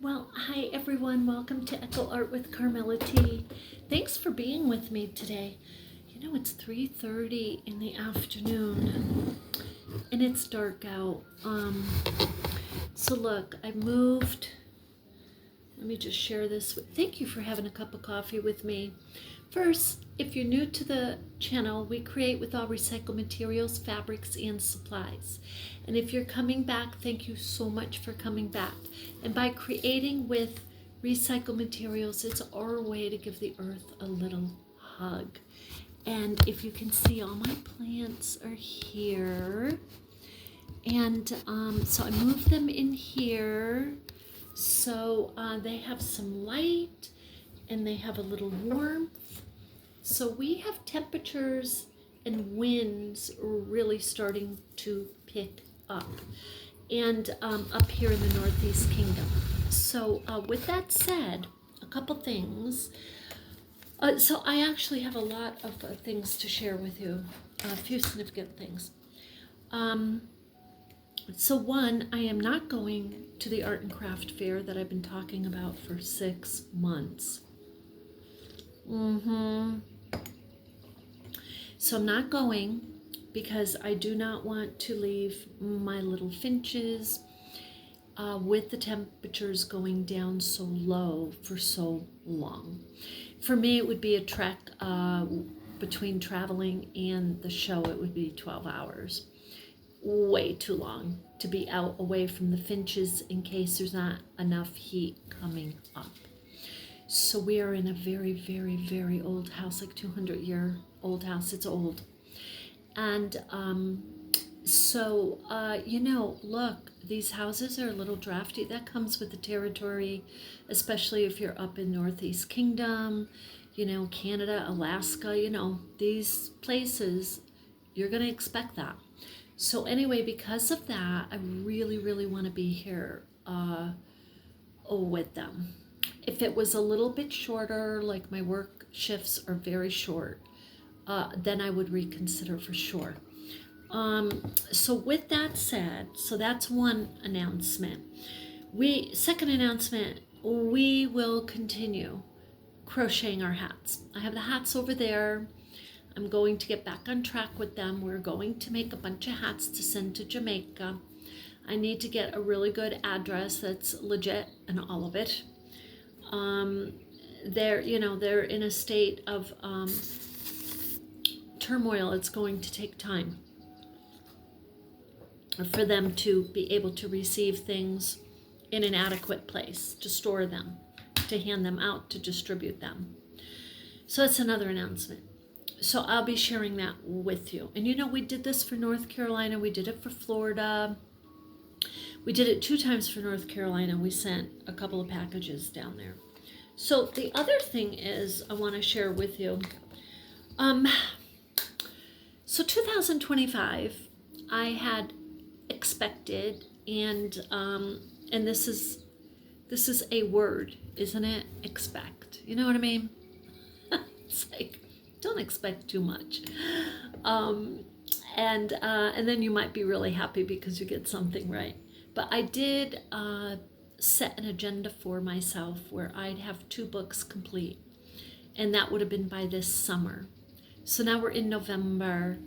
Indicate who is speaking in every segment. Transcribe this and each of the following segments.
Speaker 1: Well, hi everyone. Welcome to Echo Art with Carmella-T. Thanks for being with me today. You know, it's 3:30 in the afternoon and it's dark out. So look, I moved. Let me just share this. Thank you for having a cup of coffee with me. First, if you're new to the channel, we create with all recycled materials, fabrics, and supplies. And if you're coming back, thank you so much for coming back. And by creating with recycled materials, it's our way to give the earth a little hug. And if you can see, all my plants are here. And so I moved them in here. So they have some light and they have a little warmth. So we have temperatures and winds really starting to pick up, and up here in the Northeast Kingdom. So with that said, a couple things. So I actually have a lot of things to share with you, a few significant things. So one, I am not going to the art and craft fair that I've been talking about for 6 months. So I'm not going because I do not want to leave my little finches with the temperatures going down so low for so long. For me, it would be a trek between traveling and the show. It would be 12 hours. Way too long to be out away from the finches in case there's not enough heat coming up. So we are in a very, very, very old house, like 200-year-old house. It's old. And you know, look, these houses are a little drafty. That comes with the territory, especially if you're up in Northeast Kingdom, you know, Canada, Alaska, you know, these places, you're going to expect that. So anyway, because of that, I really, really want to be here with them. If it was a little bit shorter, like my work shifts are very short, then I would reconsider for sure. So with that said, so that's one announcement. Second announcement, we will continue crocheting our hats. I have the hats over there. I'm going to get back on track with them. We're going to make a bunch of hats to send to Jamaica. I need to get a really good address that's legit and all of it. They're in a state of turmoil. It's going to take time for them to be able to receive things in an adequate place, to store them, to hand them out, to distribute them. So that's another announcement. So I'll be sharing that with you. And you know, we did this for North Carolina. We did it for Florida. We did it 2 times for North Carolina. We sent a couple of packages down there. So the other thing is I want to share with you. So 2025, I had expected, and this is a word, isn't it? Expect. You know what I mean? It's like, don't expect too much. And then you might be really happy because you get something right. But I did set an agenda for myself where I'd have 2 books complete. And that would have been by this summer. So now we're in November.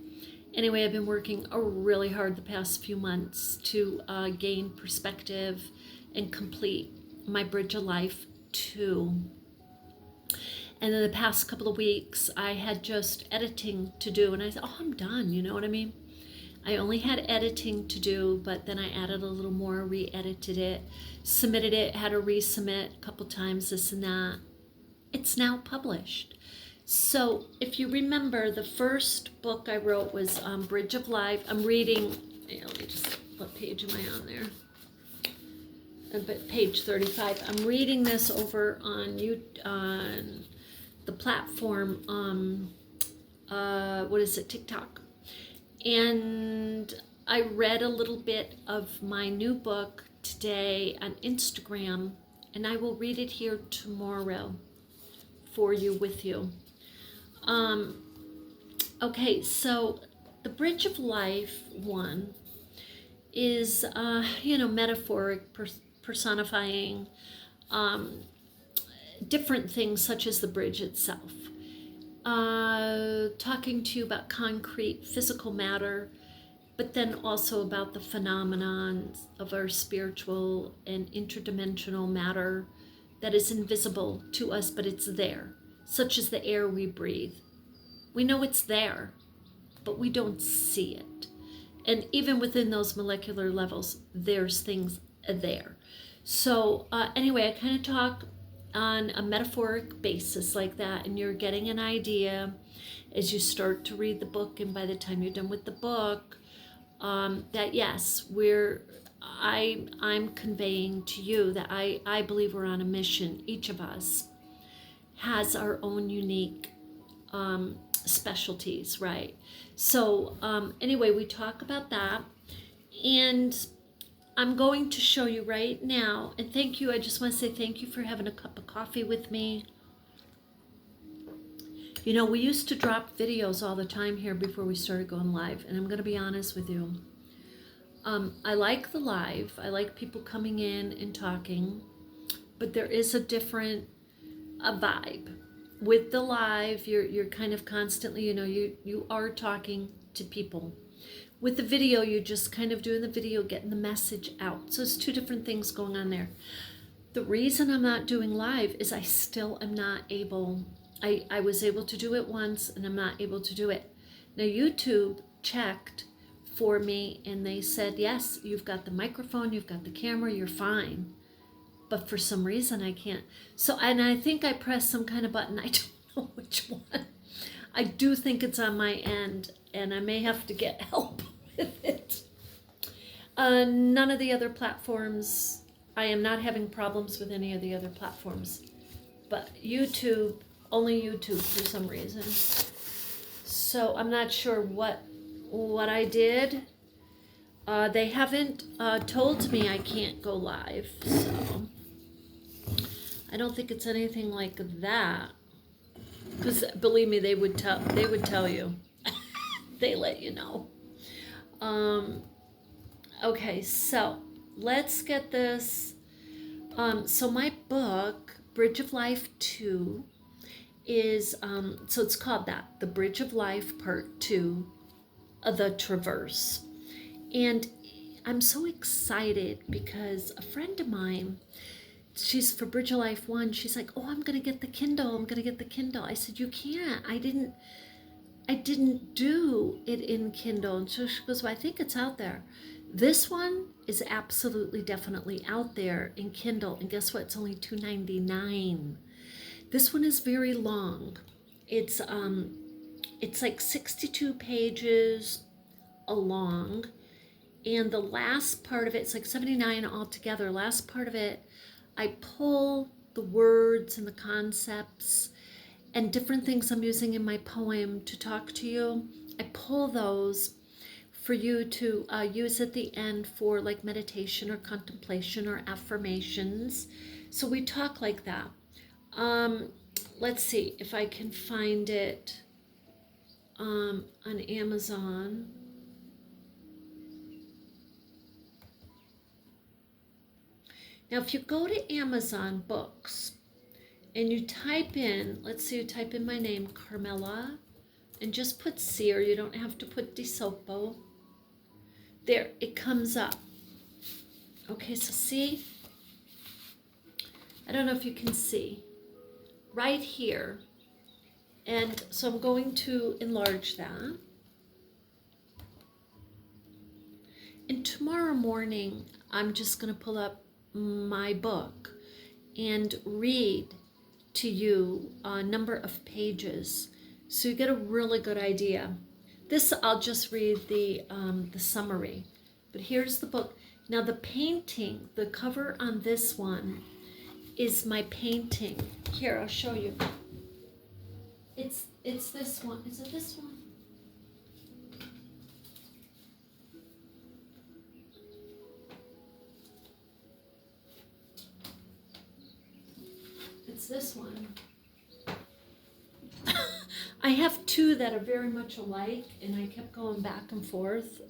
Speaker 1: Anyway, I've been working really hard the past few months to gain perspective and complete my Bridge of Life 2. And in the past couple of weeks, I had just editing to do. And I said, oh, I'm done. You know what I mean? I only had editing to do, but then I added a little more, re-edited it, submitted it, had to resubmit a couple times, this and that. It's now published. So if you remember, the first book I wrote was Bridge of Life. I'm reading, let me just, what page am I on there? Page 35. I'm reading this over on the platform, TikTok. And I read a little bit of my new book today on Instagram, and I will read it here tomorrow for you, with you. Okay, so the Bridge of Life one is, metaphoric, personifying different things such as the bridge itself. Talking to you about concrete physical matter, but then also about the phenomenon of our spiritual and interdimensional matter that is invisible to us, but it's there, such as the air we breathe. We know it's there, but we don't see it. And even within those molecular levels, there's things there. So anyway, I kind of talk on a metaphoric basis like that, and you're getting an idea as you start to read the book, and by the time you're done with the book, that yes, I'm conveying to you that I believe we're on a mission. Each of us has our own unique specialties, right? So anyway, we talk about that, and I'm going to show you right now, and thank you, I just want to say thank you for having a cup of coffee with me. You know, we used to drop videos all the time here before we started going live, and I'm going to be honest with you. I like the live. I like people coming in and talking, but there is a different vibe. With the live, you're kind of constantly, you know, you are talking to people. With the video, you're just kind of doing the video, getting the message out. So it's two different things going on there. The reason I'm not doing live is I still am not able. I was able to do it once, and I'm not able to do it. Now, YouTube checked for me, and they said, yes, you've got the microphone, you've got the camera, you're fine. But for some reason, I can't. So, and I think I pressed some kind of button. I don't know which one. I do think it's on my end, and I may have to get help with it. None of the other platforms, I am not having problems with any of the other platforms. But YouTube, only YouTube for some reason. So I'm not sure what I did. They haven't told me I can't go live, so I don't think it's anything like that. Because believe me, they would tell you. They let you know. Okay, so let's get this. So my book, Bridge of Life 2, is so it's called that, The Bridge of Life Part 2, The Traverse. And I'm so excited because a friend of mine, she's for Bridge of Life 1, she's like, oh, I'm gonna get the Kindle, I said, you can't, I didn't do it in Kindle. And so she goes, well, I think it's out there. This one is absolutely definitely out there in Kindle, and guess what, it's only $2.99. This one is very long. It's like 62 pages long, and the last part of it, it's like 79 altogether. Last part of it, I pull the words and the concepts and different things I'm using in my poem to talk to you. I pull those for you to use at the end for like meditation or contemplation or affirmations. So we talk like that. Let's see if I can find it on Amazon. Now, if you go to Amazon Books and you type in, let's see, you type in my name, Carmella, and just put C, or you don't have to put DeSopo. There, it comes up. Okay, so see, I don't know if you can see, right here. And so I'm going to enlarge that. And tomorrow morning, I'm just going to pull up my book and read to you a number of pages, so you get a really good idea. This, I'll just read the summary, but here's the book. Now the painting, the cover on this one is my painting. Here, I'll show you. It's this one. Is it this one? It's this one. I have two that are very much alike, and I kept going back and forth.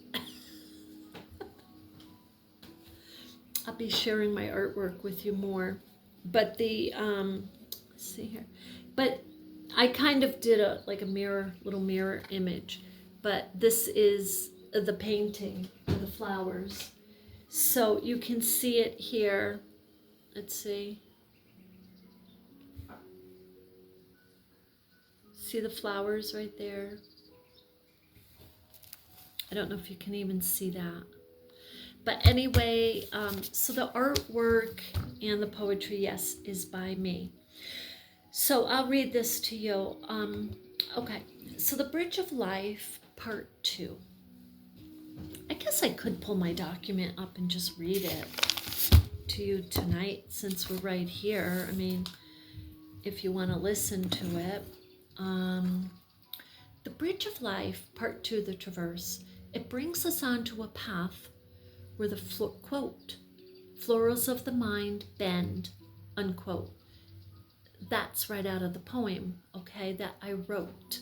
Speaker 1: I'll be sharing my artwork with you more but the let's see here, but I kind of did a like a little mirror image, but this is the painting of the flowers, so you can see it here. Let's see the flowers right there. I don't know if you can even see that. But anyway, so the artwork and the poetry, yes, is by me. So I'll read this to you. Okay, so The Bridge of Life, Part 2. I guess I could pull my document up and just read it to you tonight since we're right here. I mean, if you want to listen to it. The Bridge of Life, Part 2, The Traverse. It brings us onto a path where the, quote, florals of the mind bend, unquote. That's right out of the poem, okay, that I wrote.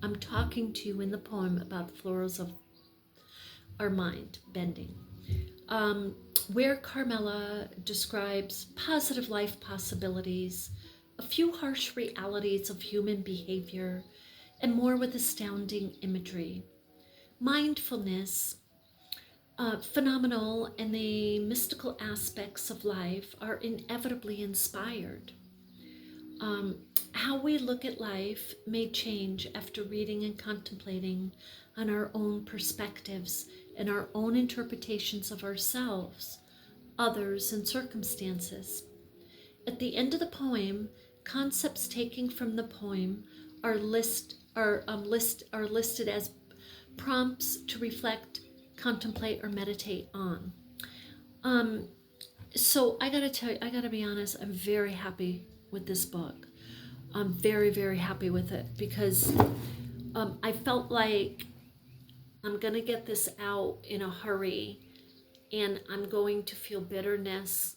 Speaker 1: I'm talking to you in the poem about the florals of our mind bending. Where Carmella describes positive life possibilities, a few harsh realities of human behavior, and more with astounding imagery. Mindfulness, phenomenal, and the mystical aspects of life are inevitably inspired. How we look at life may change after reading and contemplating on our own perspectives and our own interpretations of ourselves, others, and circumstances. At the end of the poem, concepts taken from the poem are listed as prompts to reflect, contemplate, or meditate on. So I gotta tell you, I gotta be honest, I'm very happy with this book. I'm very, very happy with it because I felt like I'm gonna get this out in a hurry and I'm going to feel bitterness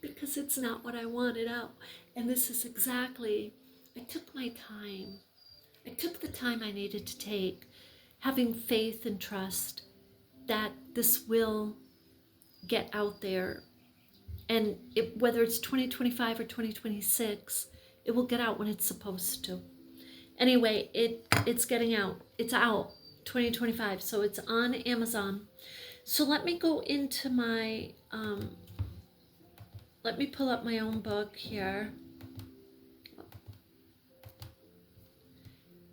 Speaker 1: because it's not what I wanted out. And this is exactly, I took my time. I took the time I needed to take, having faith and trust that this will get out there. And whether it's 2025 or 2026, it will get out when it's supposed to. Anyway, it's getting out. It's out 2025, so it's on Amazon. So let me go into my, let me pull up my own book here.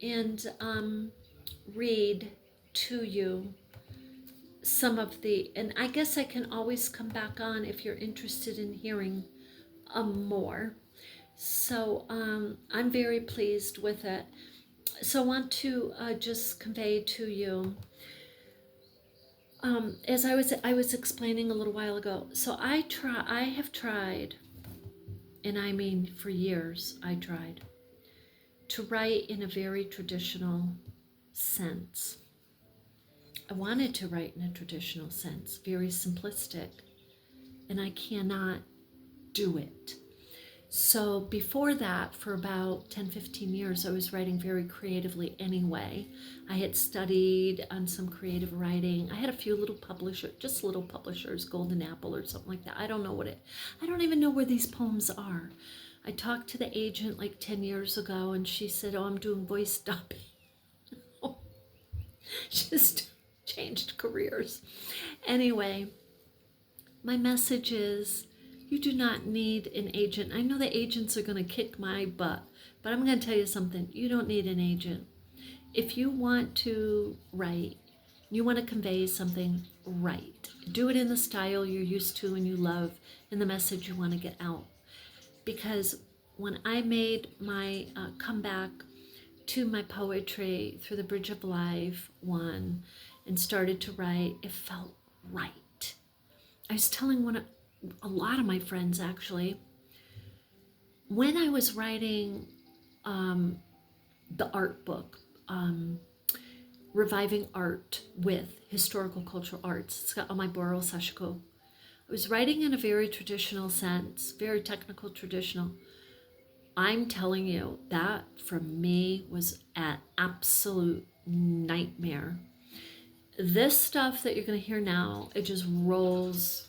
Speaker 1: And read to you some of the, and I guess I can always come back on if you're interested in hearing more. So I'm very pleased with it. So I want to just convey to you, as I was explaining a little while ago. So I have tried, and I mean for years I tried to write in a very traditional sense. I wanted to write in a traditional sense, very simplistic, and I cannot do it. So before that, for about 10-15 years, I was writing very creatively anyway. I had studied on some creative writing. I had a few little publishers, Golden Apple or something like that. I don't even know where these poems are. I talked to the agent like 10 years ago and she said, oh, I'm doing voice dubbing. Just changed careers. Anyway, my message is, you do not need an agent. I know the agents are going to kick my butt, but I'm going to tell you something. You don't need an agent. If you want to write, you want to convey something, write. Do it in the style you're used to and you love and the message you want to get out. Because when I made my comeback to my poetry through the Bridge of Life one and started to write, it felt right. I was telling a lot of my friends actually, when I was writing the art book, Reviving Art with Historical Cultural Arts, it's got all my Boro Sashiko. I was writing in a very traditional sense, very technical traditional. I'm telling you, that for me was an absolute nightmare. This stuff that you're going to hear now, it just rolls,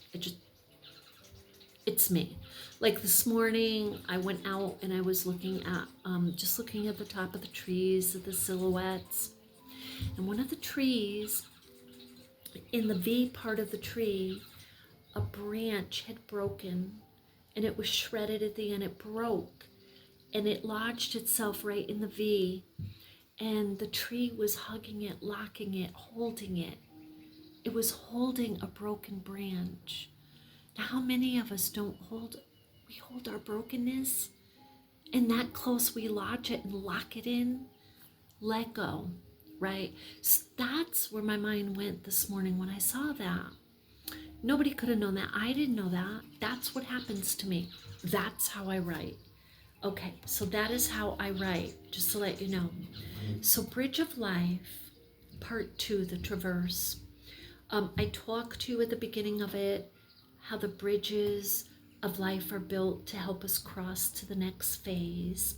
Speaker 1: It's me. Like this morning, I went out and I was looking at, just looking at the top of the trees, at the silhouettes. And one of the trees, in the V part of the tree, a branch had broken and it was shredded at the end. It broke and it lodged itself right in the V. And the tree was hugging it, locking it, holding it. It was holding a broken branch. Now, how many of us don't hold, we hold our brokenness and that close we lodge it and lock it in, let go, right? So that's where my mind went this morning when I saw that. Nobody could have known that. I didn't know that. That's what happens to me. That's how I write. Okay, so that is how I write, just to let you know. So Bridge of Life, Part 2, the Traverse. I talked to you at the beginning of it, how the bridges of life are built to help us cross to the next phase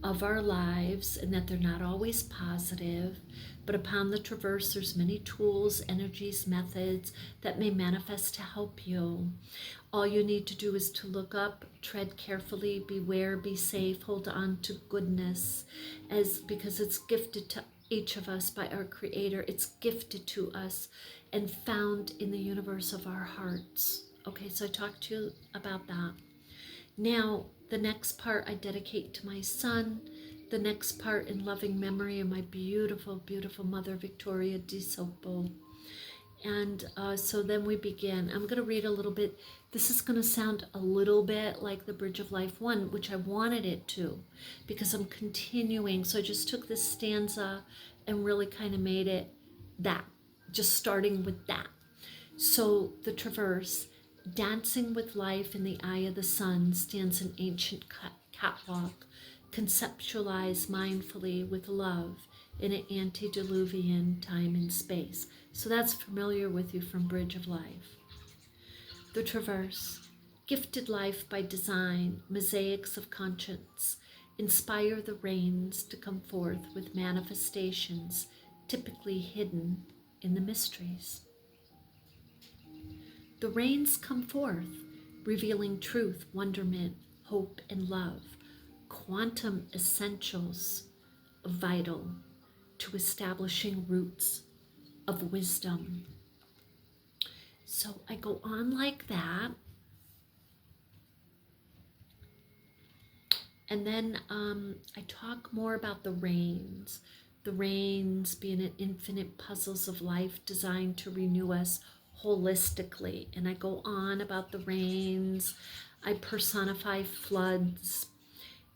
Speaker 1: of our lives, and that they're not always positive, but upon the traverse there's many tools, energies, methods that may manifest to help you. All you need to do is to look up, tread carefully, beware, be safe, hold on to goodness, because it's gifted to each of us by our Creator. It's gifted to us and found in the universe of our hearts. Okay, so I talked to you about that. Now, the next part I dedicate to my son. The next part in loving memory of my beautiful, beautiful mother, Victoria Di Sopo. And so then we begin. I'm going to read a little bit. This is going to sound a little bit like the Bridge of Life 1, which I wanted it to, because I'm continuing. So I just took this stanza and really kind of made it that, just starting with that. So the Traverse, dancing with life in the eye of the sun, stands an ancient catwalk, conceptualized mindfully with love in an antediluvian time and space. So that's familiar with you from Bridge of Life. The Traverse, gifted life by design, mosaics of conscience, inspire the rains to come forth with manifestations typically hidden in the mysteries. The rains come forth, revealing truth, wonderment, hope, and love, quantum essentials vital to establishing roots of wisdom. So I go on like that. And then I talk more about the rains being an infinite puzzles of life designed to renew us holistically. And I go on about the rains. I personify floods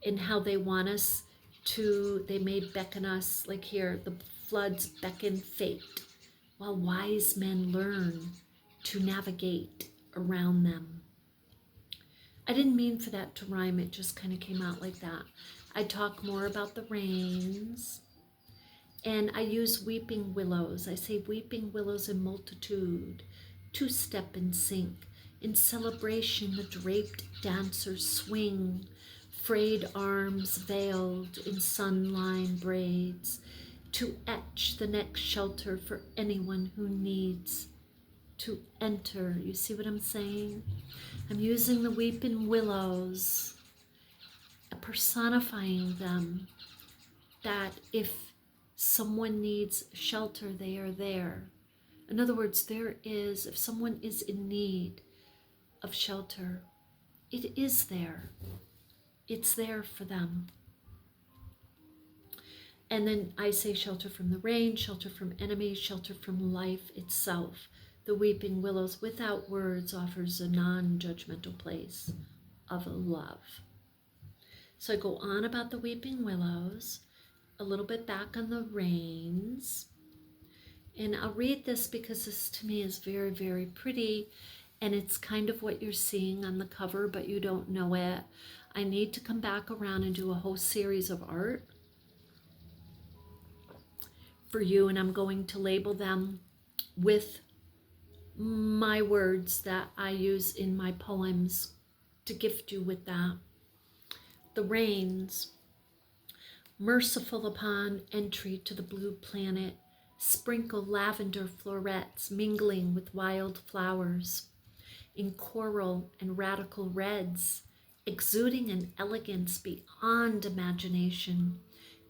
Speaker 1: and how they want us to, they may beckon us, like here, the floods beckon fate, while wise men learn to navigate around them. I didn't mean for that to rhyme, it just kind of came out like that. I talk more about the rains, and I use weeping willows. I say weeping willows in multitude, two-step and sync. In celebration, the draped dancers swing, frayed arms veiled in sunline braids, to etch the next shelter for anyone who needs to enter. You see what I'm saying? I'm using the weeping willows, personifying them, that if someone needs shelter, they are there. In other words, if someone is in need of shelter, it is there. It's there for them. And then I say shelter from the rain, shelter from enemies, shelter from life itself. The weeping willows, without words, offers a non-judgmental place of love. So I go on about the weeping willows, a little bit back on the rains. And I'll read this because this to me is very, very pretty. And it's kind of what you're seeing on the cover, but you don't know it. I need to come back around and do a whole series of art for you, and I'm going to label them with my words that I use in my poems to gift you with that. The rains, merciful upon entry to the blue planet, sprinkle lavender florets mingling with wild flowers. in coral and radical reds, exuding an elegance beyond imagination,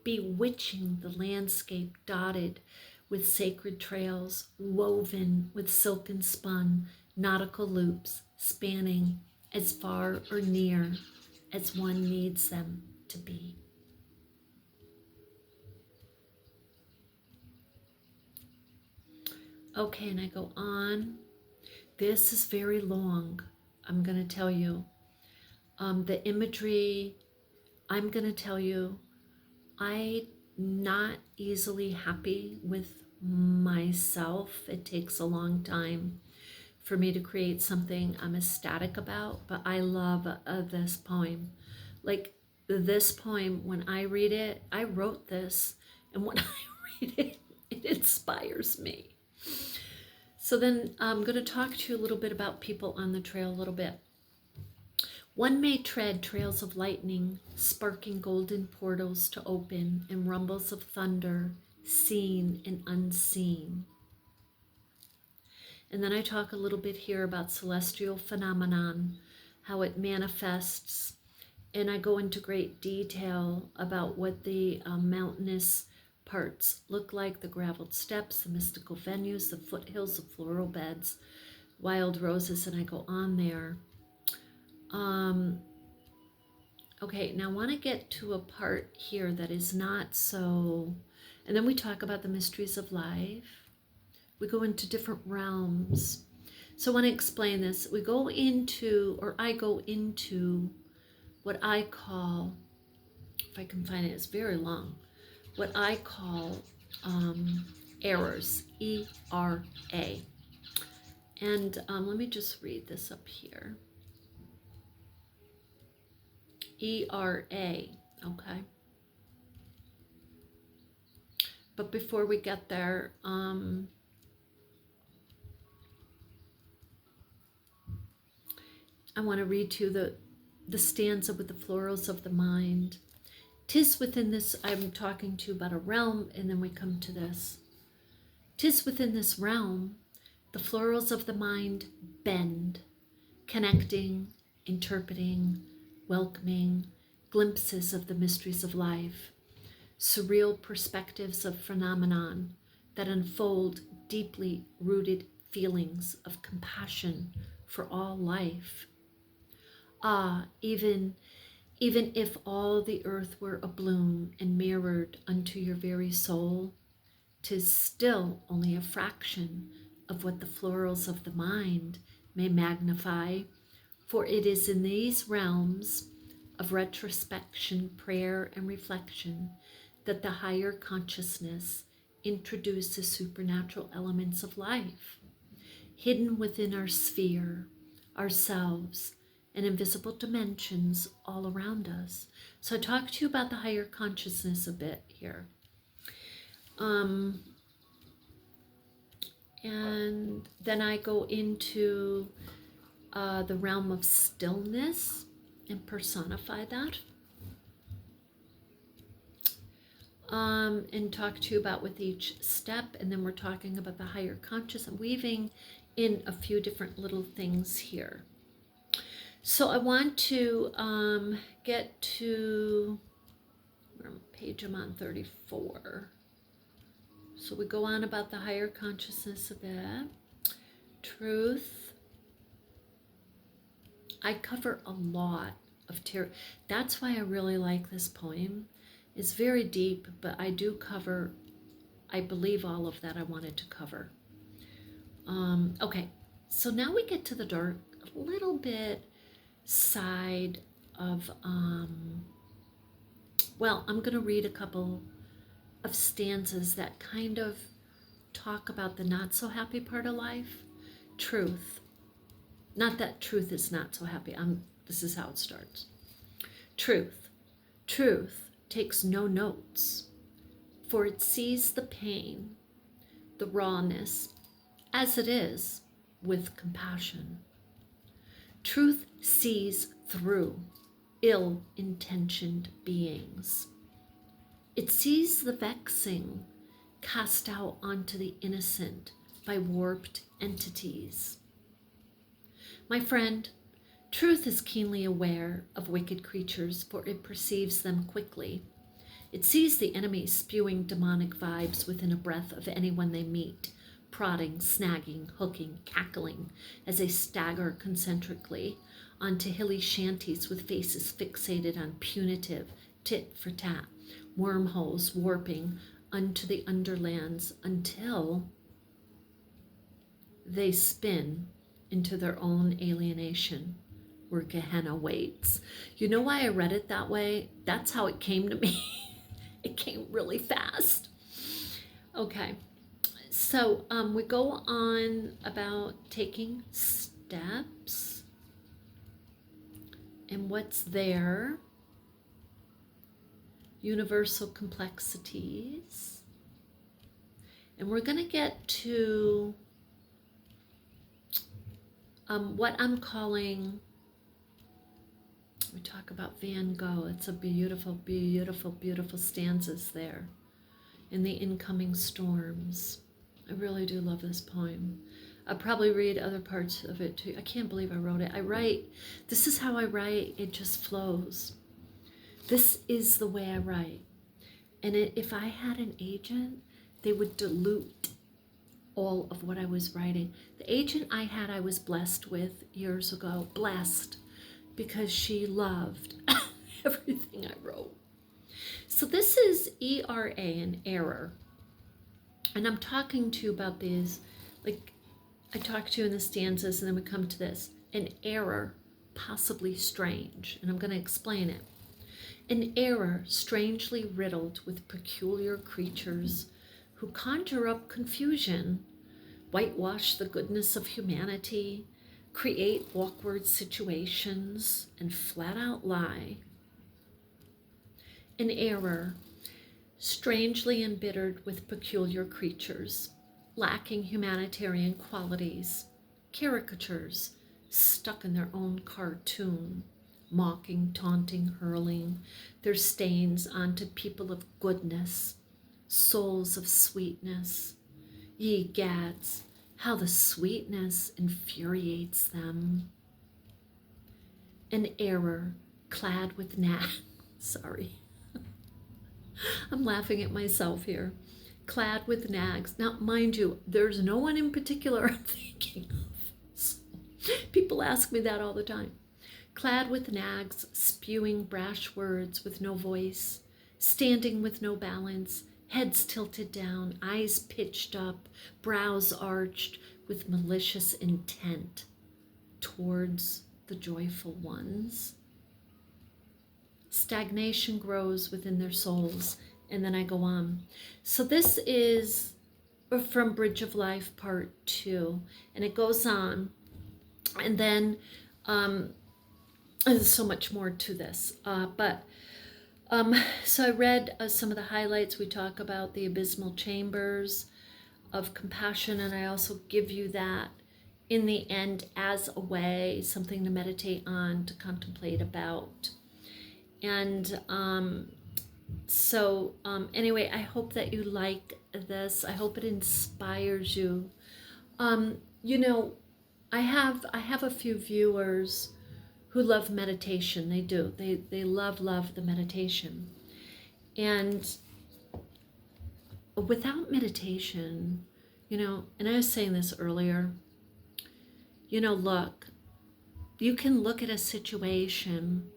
Speaker 1: bewitching the landscape dotted with sacred trails, woven with silken spun nautical loops, spanning as far or near as one needs them to be. Okay, and I go on. This is very long, I'm going to tell you. The imagery, I'm going to tell you, I'm not easily happy with myself. It takes a long time for me to create something I'm ecstatic about, but I love this poem. Like this poem, when I read it, I wrote this, and when I read it, it inspires me. So then I'm going to talk to you a little bit about people on the trail a little bit. One may tread trails of lightning, sparking golden portals to open, and rumbles of thunder, seen and unseen. And then I talk a little bit here about celestial phenomenon, how it manifests, and I go into great detail about what the mountainous parts look like, the graveled steps, the mystical venues, the foothills, the floral beds, wild roses, and I go on there. Okay, now I want to get to a part here that is not so, and then we talk about the mysteries of life. We go into different realms. So I want to explain this. We go into, or I go into what I call, if I can find it, it's very long, what I call errors, E-R-A. And let me just read this up here. E-R-A, okay? But before we get there, I want to read to you the stanza with the florals of the mind. 'Tis within this, I'm talking to you about a realm, and then we come to this. 'Tis within this realm, the florals of the mind bend, connecting, interpreting, welcoming glimpses of the mysteries of life, surreal perspectives of phenomenon that unfold deeply rooted feelings of compassion for all life. Ah, even if all the earth were abloom and mirrored unto your very soul, 'tis still only a fraction of what the florals of the mind may magnify, for it is in these realms of retrospection, prayer, and reflection that the higher consciousness introduces supernatural elements of life, hidden within our sphere, ourselves, and invisible dimensions all around us. So I talked to you about the higher consciousness a bit here. And then I go into the realm of stillness and personify that. And talk to you about with each step, and then we're talking about the higher conscious. I'm weaving in a few different little things here. So I want to get to, what page I'm on, 34. So we go on about the higher consciousness a bit. Truth. I cover a lot of tarot. That's why I really like this poem. It's very deep, but I do cover, I believe, all of that I wanted to cover. Okay, so now we get to the dark, a little bit side of, well, I'm going to read a couple of stanzas that kind of talk about the not so happy part of life. Truth. Not that truth is not so happy. This is how it starts. Truth. Truth takes no notes, for it sees the pain, the rawness, as it is, with compassion. Truth sees through ill-intentioned beings. It sees the vexing cast out onto the innocent by warped entities. My friend, truth is keenly aware of wicked creatures, for it perceives them quickly. It sees the enemy spewing demonic vibes within a breath of anyone they meet, prodding, snagging, hooking, cackling as they stagger concentrically onto hilly shanties with faces fixated on punitive tit for tat, wormholes warping unto the underlands until they spin into their own alienation where Gehenna waits. You know why I read it that way? That's how it came to me. It came really fast. Okay, so we go on about taking steps and what's there. Universal complexities. And we're going to get to what I'm calling, we talk about Van Gogh. It's a beautiful, beautiful, beautiful stanzas there in the incoming storms. I really do love this poem. I'll probably read other parts of it too. I can't believe I wrote it. I write, this is how I write. It just flows. This is the way I write. And if I had an agent, they would dilute all of what I was writing. The agent I had, I was blessed with years ago, blessed, because she loved everything I wrote. So this is ERA, an error. And I'm talking to you about these, like I talked to you in the stanzas, and then we come to this, an error, possibly strange. And I'm going to explain it. An error strangely riddled with peculiar creatures who conjure up confusion, whitewash the goodness of humanity, create awkward situations, and flat out lie. An error strangely embittered with peculiar creatures, lacking humanitarian qualities, caricatures stuck in their own cartoon, mocking, taunting, hurling their stains onto people of goodness, souls of sweetness. Ye gads, how the sweetness infuriates them. An error clad with sorry. I'm laughing at myself here. Clad with nags. Now, mind you, there's no one in particular I'm thinking of. So, people ask me that all the time. Clad with nags, spewing brash words with no voice, standing with no balance, heads tilted down, eyes pitched up, brows arched with malicious intent towards the joyful ones. Stagnation grows within their souls, and then I go on. So this is from Bridge of Life Part 2, and it goes on, and then there's so much more to this, so I read some of the highlights. We talk about the abysmal chambers of compassion, and I also give you that in the end as a way, something to meditate on, to contemplate about. And anyway, I hope that you like this. I hope it inspires you. You know, I have a few viewers who love meditation. They do. They love the meditation. And without meditation, you know, and I was saying this earlier, you know, look, you can look at a situation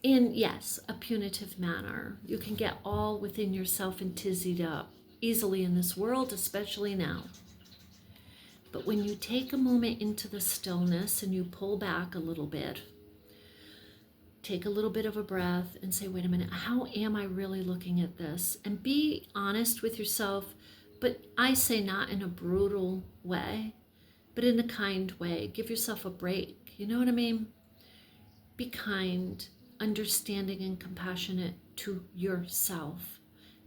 Speaker 1: in, yes, a punitive manner. You can get all within yourself and tizzied up easily in this world, especially now. But when you take a moment into the stillness and you pull back a little bit, take a little bit of a breath and say, wait a minute, how am I really looking at this? And be honest with yourself, but I say not in a brutal way, but in a kind way. Give yourself a break. You know what I mean? Be kind, understanding, and compassionate to yourself.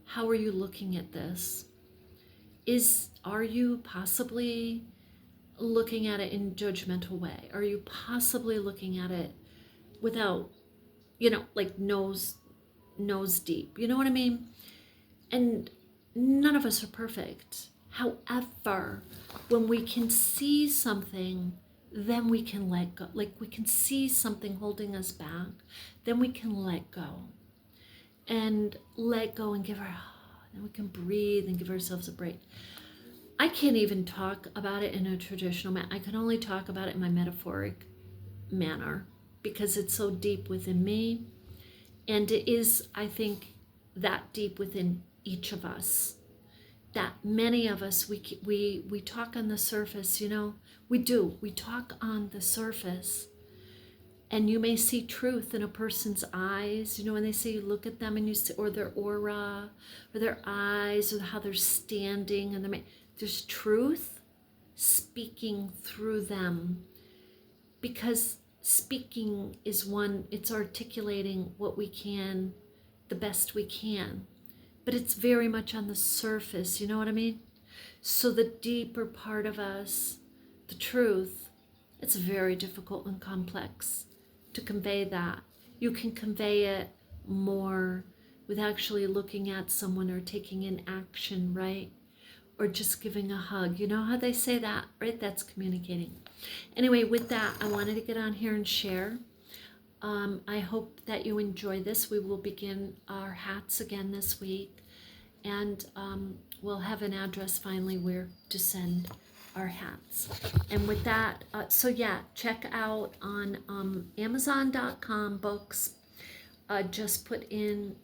Speaker 1: How are you looking at this? Are you possibly looking at it in a judgmental way? Are you possibly looking at it without, you know, like nose deep? You know what I mean? And none of us are perfect. However, when we can see something then we can let go. Like we can see something holding us back, then we can let go. And let go and give our, then we can breathe and give ourselves a break. I can't even talk about it in a traditional manner. I can only talk about it in my metaphoric manner because it's so deep within me. And it is, I think, that deep within each of us. That many of us, we talk on the surface, you know. We do. We talk on the surface. And you may see truth in a person's eyes, you know, when they say you look at them and you see, or their aura, or their eyes, or how they're standing, and there's truth speaking through them. Because speaking is it's articulating what we can, the best we can. But it's very much on the surface, you know what I mean? So the deeper part of us, the truth, it's very difficult and complex to convey that. You can convey it more with actually looking at someone or taking an action, right? Or just giving a hug. You know how they say that, right? That's communicating. Anyway, with that, I wanted to get on here and share. I hope that you enjoy this. We will begin our hats again this week. And we'll have an address finally where to send our hats. And with that, so yeah, check out on Amazon.com books. Just put in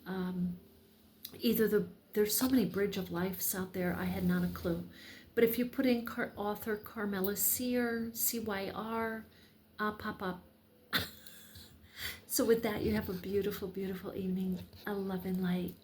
Speaker 1: there's so many Bridge of Lives out there, I had not a clue. But if you put in author Carmella-T, CYR, I'll pop up. So with that, you have a beautiful, beautiful evening. Love and light.